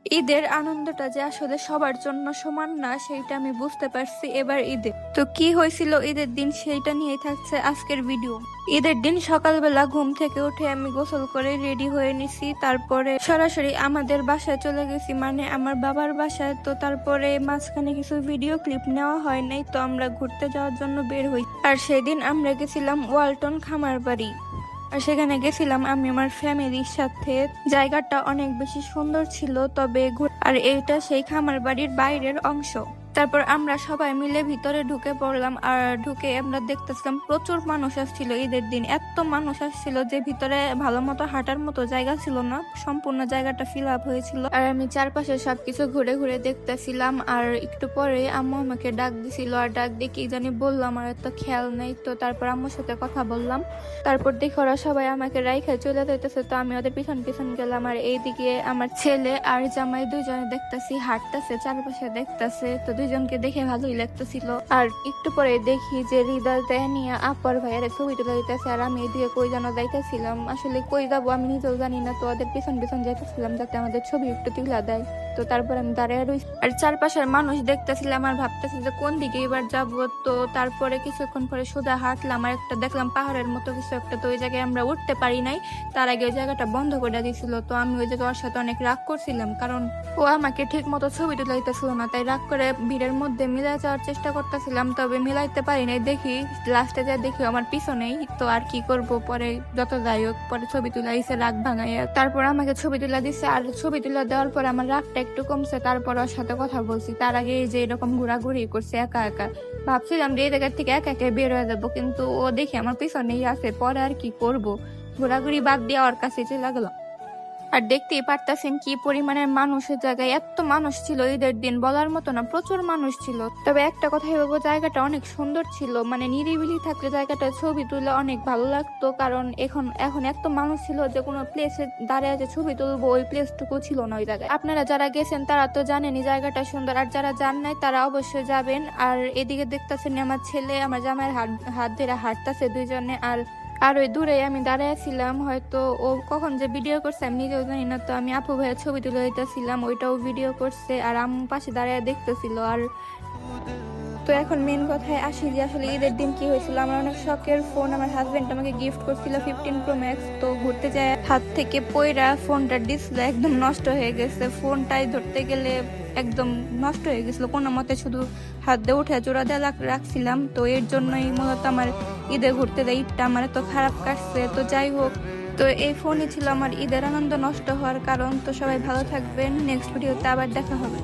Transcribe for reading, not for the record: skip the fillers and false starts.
ঈদের আনন্দটা যে আসলে সবার জন্য সমান না সেইটা আমি বুঝতে পারছি এবার ঈদে। তো কি হয়েছিল ঈদের দিন সেইটা নিয়েই থাকছে আজকের ভিডিও। ঈদের দিন সকালবেলা ঘুম থেকে উঠে আমি গোসল করে রেডি হয়ে নিছি, তারপরে সরাসরি আমাদের বাসায় চলে গেছি, মানে আমার বাবার বাসায়। তো তারপরে মাঝখানে কিছু ভিডিও ক্লিপ নেওয়া হয় নাই, তো আমরা ঘুরতে যাওয়ার জন্য বের হই। আর সেদিন আমরা গেছিলাম ওয়ালটন খামার বাড়ি। আর সেখানে গেছিলাম আমি আমার ফ্যামিলির সাথে। জায়গাটা অনেক বেশি সুন্দর ছিল, তবে আর এইটা সেই খামার বাড়ির বাইরের অংশ। তারপর আমরা সবাই মিলে ভিতরে ঢুকে পড়লাম, আর ঢুকে আমরা দেখতেছিলাম প্রচুর মানুষ আসছিল। ঈদের দিন এত মানুষ আসছিল যে ভিতরে ভালো মতো হাঁটার মতো জায়গা ছিল না, সম্পূর্ণ জায়গাটা ফিল আপ হয়েছিল। আর আমি চারপাশে সবকিছু ঘুরে ঘুরে দেখতেছিলাম। আর একটু পরে আম্মু আমাকে ডাক দিছিল, আর ডাক দিয়ে কি জানি বললাম, আমার এত খেয়াল নেই। তো তারপর আম্মুর সাথে কথা বললাম। তারপর দেখি ওরা সবাই আমাকে রাইখা চলে যাইতেছে, তো আমি ওদের পিছন পিছন গেলাম। আর এইদিকে আমার ছেলে আর জামাই দুইজনে দেখতেছি হাঁটতেছে, চারপাশে দেখতেছে। তো দুইজনকে দেখে ভালোই লাগতেছিল। আর একটু পরে দেখি যে হৃদয় নিয়ে আপার ভাইয়ারে ছবি তুলে দিতেছে, আর আমি এদিকে কই যেন যাইতেছিলাম। আসলে কই যাবো আমি নিজেও জানি না, তো ওদের পিছন পিছন যাইতেছিলাম যাতে আমাদের ছবি একটু তুলে দেয়। তো তারপর আমি দাঁড়িয়ে রয়েছি আর চারপাশের মানুষ দেখতেছিলাম আর ভাবতেছি যে কোন দিকে এবার যাবো। তো তারপরে কিছুক্ষণ পরে সোজা হাঁটলাম, আর একটা দেখলাম পাহাড়ের মতো কিছু একটা। তো ওই জায়গায় আমরা উঠতে পারি নাই, তার আগে ওই জায়গাটা বন্ধ করে দিয়েছিল। তো আমি ওই জায়গায় ওর সাথে অনেক রাগ করছিলাম, কারণ ও আমাকে ঠিক মতো ছবি তুলে দিতেছিল না। তাই রাগ করে ভিড়ের মধ্যে মিলাই যাওয়ার চেষ্টা করতেছিলাম, তবে মিলাইতে পারি নাই। দেখি লাস্টে যা দেখি আমার পিছনেই। তো আর কি করব, পরে যত যাই হোক পরে ছবি তুলে দিছে রাগ ভাঙাইয়া। তারপর আমাকে ছবি তুলে দিচ্ছে, আর ছবি তুলে দেওয়ার পর আমার রাগটা একটু কমছে। তারপর ওর সাথে কথা বলছি। তার আগে এই যে এরকম ঘোরাঘুরি করছে একা একা, ভাবছিলাম যে এই জায়গার থেকে একা একা বের হয়ে যাবো, কিন্তু ও দেখি আমার পিছনেই আছে। পরে আর কি করব, ঘোরাঘুরি বাদ দিয়ে ওর কাছে চলে গেলাম। আর দেখতেই পারতেছেন কি পরিমাণের মানুষের জায়গায় এত মানুষ ছিল ঈদের দিন, বলার মতো না, প্রচুর মানুষ ছিল। তবে একটা কথাই বলবো, জায়গাটা অনেক সুন্দর ছিল। মানে নিরিবিলি থাকলে জায়গাটা ছবি তুলে অনেক ভালো লাগতো, কারণ এখন এত মানুষ ছিল যে কোনো প্লেসে দাঁড়িয়ে যে ছবি তুলবো ওই প্লেসটুকু ছিল না ওই জায়গায়। আপনারা যারা গেছেন তারা তো জানেনই জায়গাটা সুন্দর, আর যারা যান নাই তারা অবশ্যই যাবেন। আর এদিকে দেখতেছেন আমার ছেলে আমার জামাইয়ের হাত ধরে হাঁটতেছে দুইজনে। আর ওই দূরে আমি দাঁড়াইছিলাম, হয়তো ও কখন যে ভিডিও করছে আমি নিজেও জানি না। তো আমি আপু ভাইয়ের ছবি তুলে দিতেছিলাম, ওইটাও ভিডিও করছে, আর আম্মু পাশে দাঁড়ায় দেখতেছিল। আর তো এখন মেন কথায় আসি যে আসলে ঈদের দিন কি হয়েছিল। আমার অনেক শখের ফোন আমার হাজবেন্ড আমাকে গিফট করছিল 15 Pro Max। তো ঘুরতে যায় হাত থেকে পয়রা ফোনটার ডিসপ্লে একদম নষ্ট হয়ে গেছে। ফোনটাই ধরতে গেলে একদম নষ্ট হয়ে গেছিল, কোনো মতে শুধু হাত দিয়ে উঠে জোড়া দিয়ে রাখছিলাম। তো এর জন্যই মূলত আমার ঈদে ঘুরতে যাই ঈদটা আমার তো খারাপ কাটছে। তো যাই হোক, তো এই ফোনই ছিল আমার ঈদের আনন্দ নষ্ট হওয়ার কারণ। তো সবাই ভালো থাকবেন, নেক্সট ভিডিওতে আবার দেখা হবে।